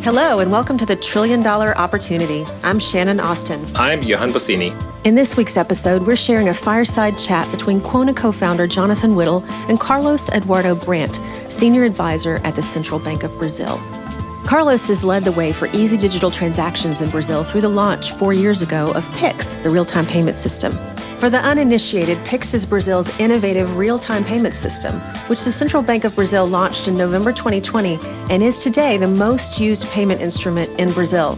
Hello, and welcome to the $1 Trillion Opportunity. I'm Shannon Austin. I'm Johan Bossini. In this week's episode, we're sharing a fireside chat between Quona Co-founder Jonathan Whittle and Carlos Eduardo Brandt, Senior Advisor at the Central Bank of Brazil. Carlos has led the way for easy digital transactions in Brazil through the launch 4 years ago of Pix, the real-time payment system. For the uninitiated, Pix is Brazil's innovative real-time payment system, which the Central Bank of Brazil launched in November 2020 and is today the most used payment instrument in Brazil.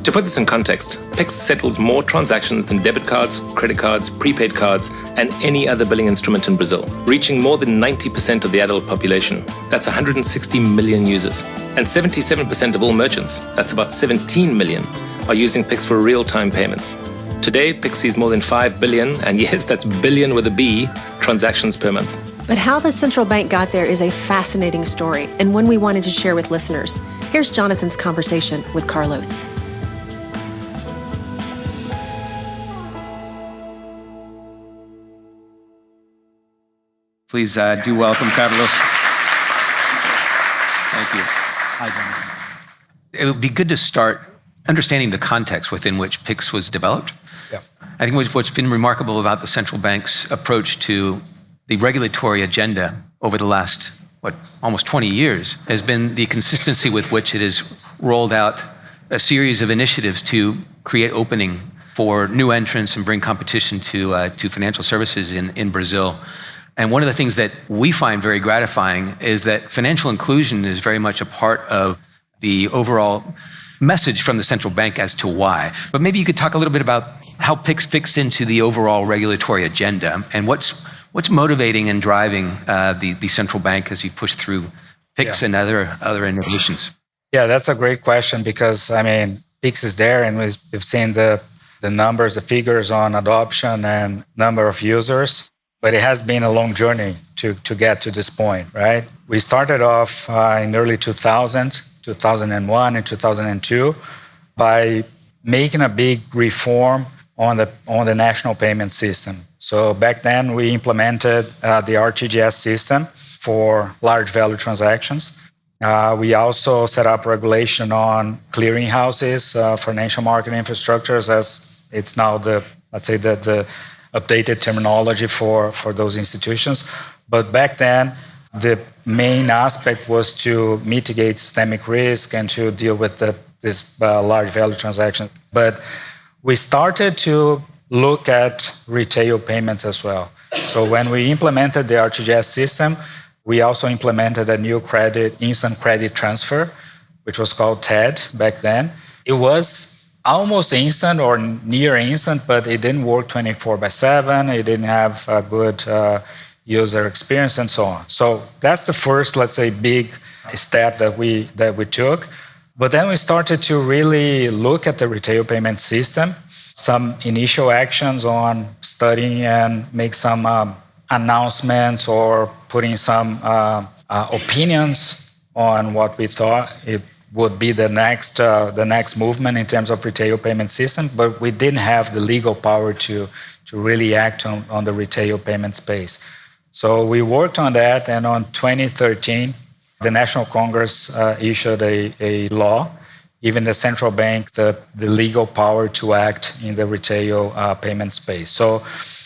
To put this in context, Pix settles more transactions than debit cards, credit cards, prepaid cards, and any other billing instrument in Brazil, reaching more than 90% of the adult population. That's 160 million users. And 77% of all merchants, that's about 17 million, are using Pix for real-time payments. Today, Pix sees more than 5 billion, and yes, that's billion with a B, transactions per month. But how the central bank got there is a fascinating story, and one we wanted to share with listeners. Here's Jonathan's conversation with Carlos. Please do welcome Carlos. Thank you. Hi, Jonathan. It would be good to start understanding the context within which Pix was developed. Yeah. I think what's been remarkable about the central bank's approach to the regulatory agenda over the last, almost 20 years, has been the consistency with which it has rolled out a series of initiatives to create opening for new entrants and bring competition to financial services in Brazil. And one of the things that we find very gratifying is that financial inclusion is very much a part of the overall message from the central bank as to why. But maybe you could talk a little bit about how Pix fits into the overall regulatory agenda and what's motivating and driving the central bank as you push through Pix and other innovations. Yeah, that's a great question because, Pix is there and we've seen the numbers, the figures on adoption and number of users, but it has been a long journey to get to this point, right? We started off in early 2000, 2001 and 2002 by making a big reform on the national payment system. So back then we implemented the RTGS system for large value transactions. We also set up regulation on clearinghouses, financial market infrastructures, as it's now the updated terminology for those institutions. But back then, the main aspect was to mitigate systemic risk and to deal with this large value transactions. But we started to look at retail payments as well. So when we implemented the RTGS system, we also implemented a new instant credit transfer, which was called TED back then. It was almost instant or near instant, but it didn't work 24/7. It didn't have a good user experience and so on. So that's the first, big step that we took. But then we started to really look at the retail payment system, some initial actions on studying and make some announcements or putting some opinions on what we thought it would be the next movement in terms of retail payment system, but we didn't have the legal power to really act on the retail payment space. So we worked on that, and on 2013, the National Congress issued a law giving the central bank the legal power to act in the retail payment space. So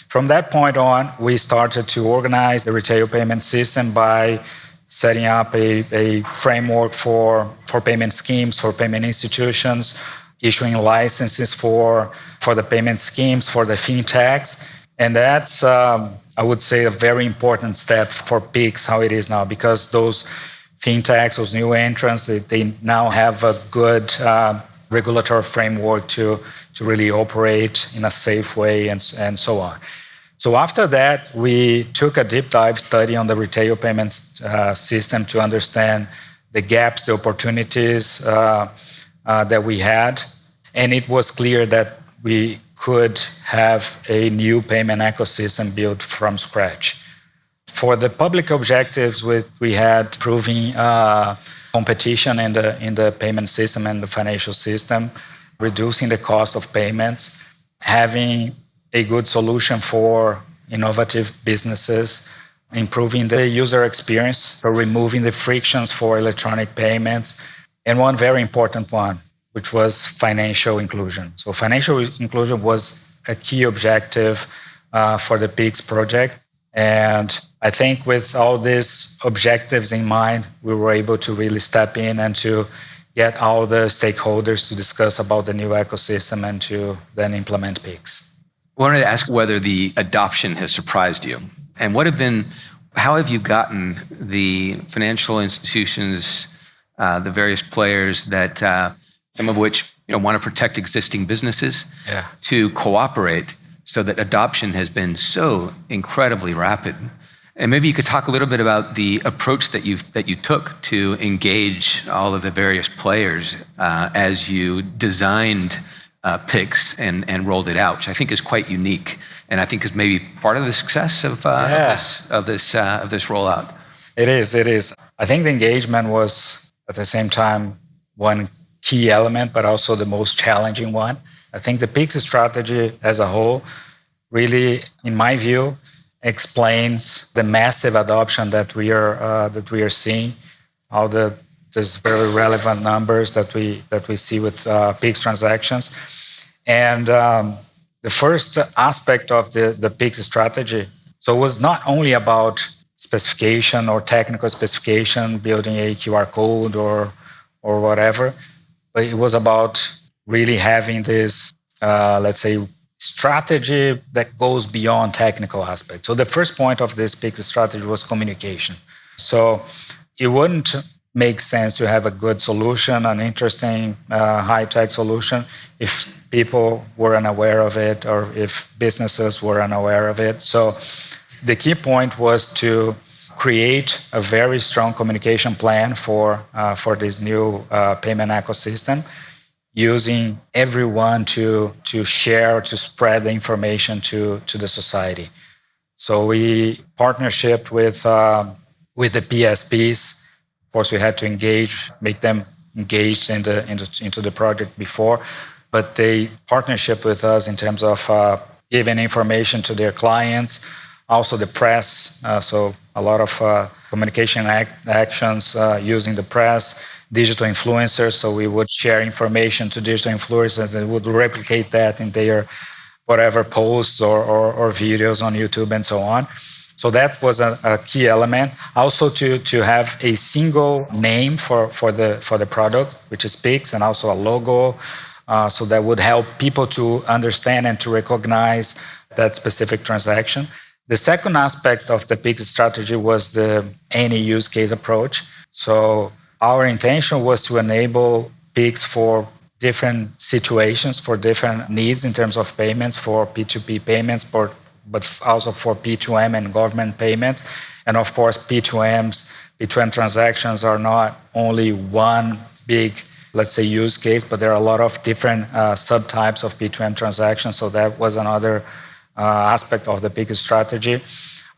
from that point on, we started to organize the retail payment system by setting up a framework for payment schemes, for payment institutions, issuing licenses for the payment schemes, for the fintechs. And that's, I would say, a very important step for Pix, how it is now, because those fintechs, those new entrants, they now have a good regulatory framework to really operate in a safe way and so on. So after that, we took a deep dive study on the retail payments system to understand the gaps, the opportunities that we had. And it was clear that we could have a new payment ecosystem built from scratch. For the public objectives, we had proving competition in the payment system and the financial system, reducing the cost of payments, having a good solution for innovative businesses, improving the user experience, or removing the frictions for electronic payments, and one very important one, which was financial inclusion. So financial inclusion was a key objective for the PIX project. And I think with all these objectives in mind, we were able to really step in and to get all the stakeholders to discuss about the new ecosystem and to then implement PIX. I wanted to ask whether the adoption has surprised you. And how have you gotten the financial institutions, the various players that some of which want to protect existing businesses, to cooperate so that adoption has been so incredibly rapid? And maybe you could talk a little bit about the approach that you took to engage all of the various players as you designed PIX and rolled it out, which I think is quite unique, and I think is maybe part of the success of this rollout. It is. I think the engagement was at the same time one key element, but also the most challenging one. I think the PIX strategy as a whole really, in my view, explains the massive adoption that we are seeing, all these very relevant numbers that we see with PIX transactions. And the first aspect of the PIX strategy, so it was not only about specification or technical specification, building a QR code or whatever, but it was about really having this, let's say, strategy that goes beyond technical aspects. So the first point of this PIX strategy was communication. So it wouldn't make sense to have a good solution, an interesting high-tech solution, if people were unaware of it or if businesses were unaware of it. So the key point was to create a very strong communication plan for this new payment ecosystem, using everyone to share, to spread the information to the society. So we partnership with the PSPs. Of course, we had to make them engaged into the project before, but they partnership with us in terms of giving information to their clients, also the press. So a lot of communication actions using the press, digital influencers. So we would share information to digital influencers and would replicate that in their whatever posts or videos on YouTube and so on. So that was a key element. Also to have a single name for the product, which is PIX, and also a logo. So that would help people to understand and to recognize that specific transaction. The second aspect of the PIX strategy was the any use case approach. So our intention was to enable PIX for different situations, for different needs in terms of payments, for P2P payments, but also for P2M and government payments. And of course, P2M transactions are not only one big, let's say, use case, but there are a lot of different subtypes of P2M transactions. So that was another aspect of the PIX strategy.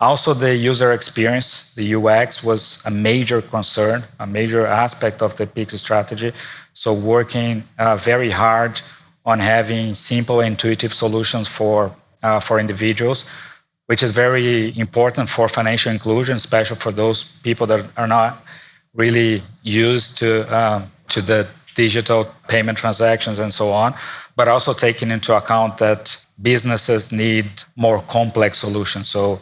Also, the user experience, the UX, was a major concern, a major aspect of the PIX strategy. So working very hard on having simple, intuitive solutions for individuals, which is very important for financial inclusion, especially for those people that are not really used to the digital payment transactions and so on, but also taking into account that businesses need more complex solutions. So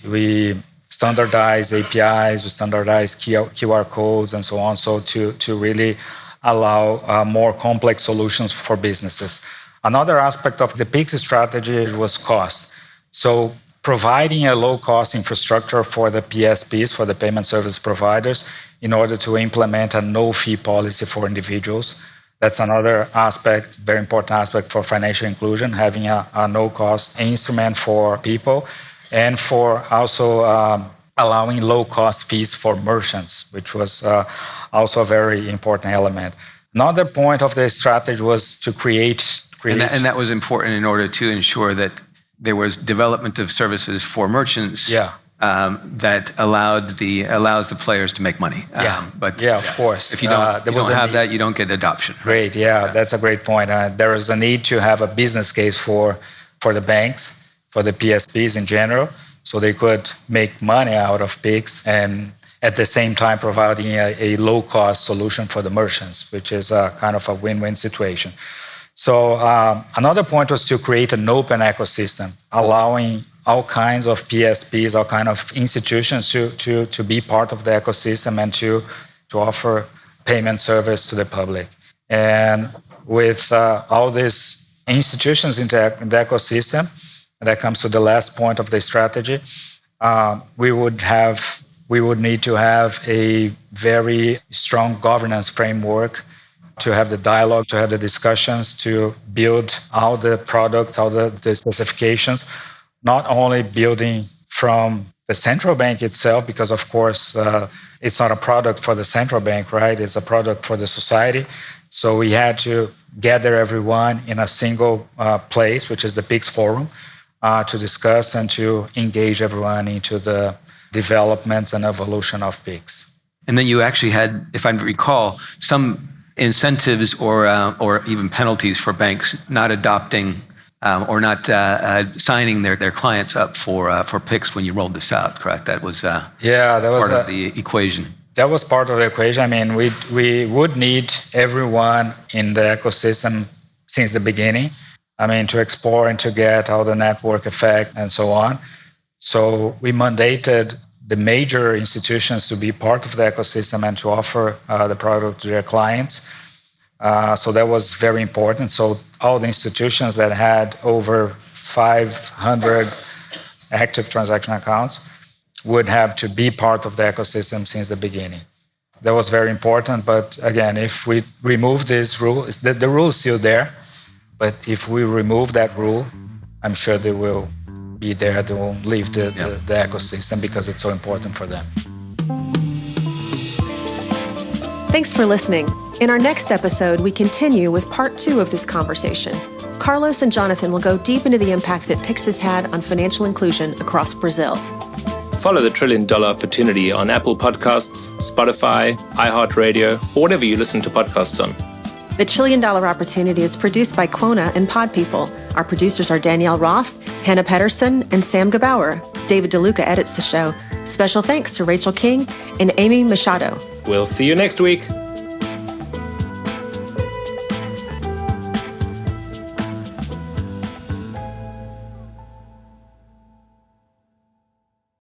we standardize APIs, we standardize QR codes and so on, so to really allow more complex solutions for businesses. Another aspect of the PIX strategy was cost. So providing a low-cost infrastructure for the PSPs, for the payment service providers, in order to implement a no-fee policy for individuals. That's another aspect, very important aspect for financial inclusion, having a no-cost instrument for people, and for also allowing low-cost fees for merchants, which was also a very important element. Another point of the strategy was to create. And that was important in order to ensure that there was development of services for merchants that allows the players to make money. Of course. If you don't have that, you don't get adoption. Great, that's a great point. There is a need to have a business case for the banks, for the PSPs in general. so they could make money out of Pix and at the same time providing a low-cost solution for the merchants, which is a kind of a win-win situation. So another point was to create an open ecosystem, allowing all kinds of PSPs, all kinds of institutions to be part of the ecosystem and to offer payment service to the public. And with all these institutions in the ecosystem, that comes to the last point of the strategy, we would need to have a very strong governance framework to have the dialogue, to have the discussions, to build all the products, all the specifications, not only building from the central bank itself, because of course it's not a product for the central bank, right? It's a product for the society. So we had to gather everyone in a single place, which is the Pix Forum, to discuss and to engage everyone into the developments and evolution of Pix. And then you actually had, if I recall, some incentives or even penalties for banks not adopting or not signing their clients up for Pix when you rolled this out, correct? That was part of the equation. That was part of the equation. I mean, we would need everyone in the ecosystem since the beginning. I mean, to explore and to get all the network effect and so on. So we mandated the major institutions to be part of the ecosystem and to offer the product to their clients. So that was very important. So all the institutions that had over 500 active transaction accounts would have to be part of the ecosystem since the beginning. That was very important. But again, if we remove this rule, the rule is still there. But if we remove that rule, I'm sure they will be there. They won't leave the ecosystem because it's so important for them. Thanks for listening. In our next episode, we continue with part 2 of this conversation. Carlos and Jonathan will go deep into the impact that Pix has had on financial inclusion across Brazil. Follow the $1 trillion opportunity on Apple Podcasts, Spotify, iHeartRadio, or whatever you listen to podcasts on. The $1 Trillion Opportunity is produced by Quona and Pod People. Our producers are Danielle Roth, Hannah Pedersen, and Sam Gebauer. David DeLuca edits the show. Special thanks to Rachel King and Amy Machado. We'll see you next week.